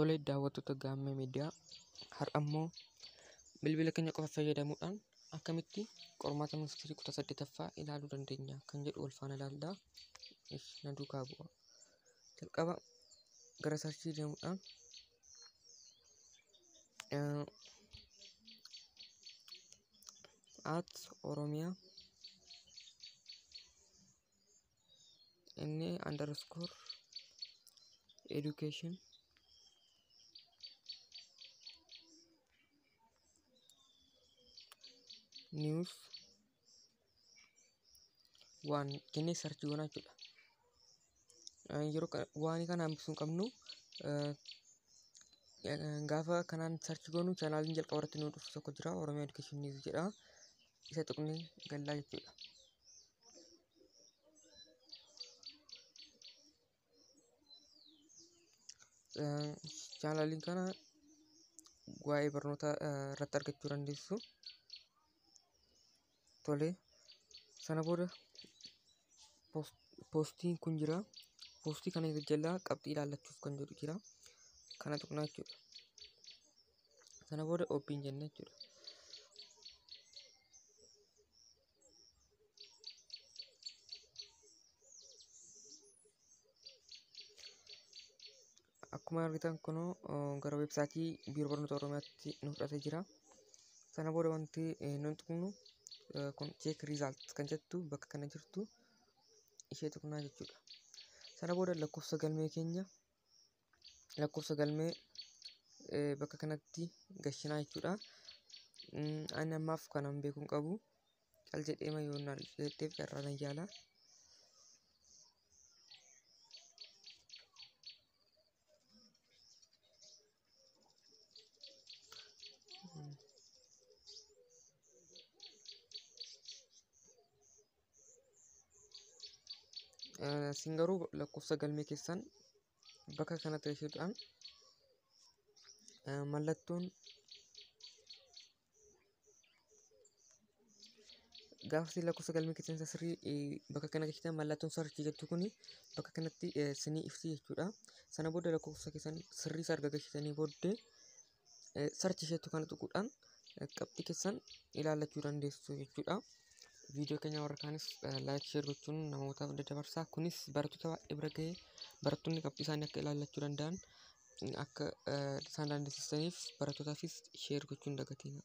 Tole daawwattoota Gaammee Miidiyaa har'a immoo bilbila keenya qofa fayyadamuudhaan akkamitti qormaata ministeerii kutaa 8ffaa ilaaluu dandeenya kan jedhu wal faana ilaallaa. Na duukaa bu'a. Jalqaba gara sarchii deemuudhaan @Oromiyaa _education news waan jennee sarchii goonaa jechuudha. Yeroo waan kana hambisuu qabnu gaafa kanaan sarchii goonu chaanaaliin jalqaba irratti nu dhufu tokko jira, Oromiyaa Education News jedha. Isa tuqnee gallaa jechuudha. Chaanaaliin kana waa'ee barnoota irratti argachuu dandeessu. Tole sana booda poostiin kun jira. Poostii kana jalaa qabxii ilaallachuuf kan jedhu jira. Kana tuqnaa jechuudha. Sana booda OBN jenna jechuudha. Akkuma argitan kunoo gara weebsaayitii biiroo barnoota Oromiyaatti nu fudhatee jira. Sana booda wanti nuti tuqnu kun check result kan jettu bakka kana jirtu ishee tuqnaa jechuudha. Sana booda lakkoofsa galmee keenya bakka kanatti gashinaa jechuudha. Ani ammaaf kanan beekuu hin qabu. Cal jedhee mayyoonnaal jedheef carraan yaala. Isin garuu lakkoofsa galmee keessan bakka kanatti gashuudhaan mallattoon gaafa lakkoofsa galmee keessan sirrii bakka kana gashitan mallattoon sarchii jettu kuni bakka kanatti sinii ibsi jechuudha. Sana booda lakkoofsa keessan sirrii sarga gashitanii booddee sarchii isheetu kana tuquudhaan qabxii keessan ilaallachuu dandeessu jechuudha. Viidiyoo keenya warra kaanis laayik sheer gochuun namootaaf daddabarsaa. Kunis barattoota baay'ee bira gahee barattoonni qabxii isaanii akka ilaallachuu danda'an akka isaan dandeessisaniif barattootaafis sheer gochuun dagatina.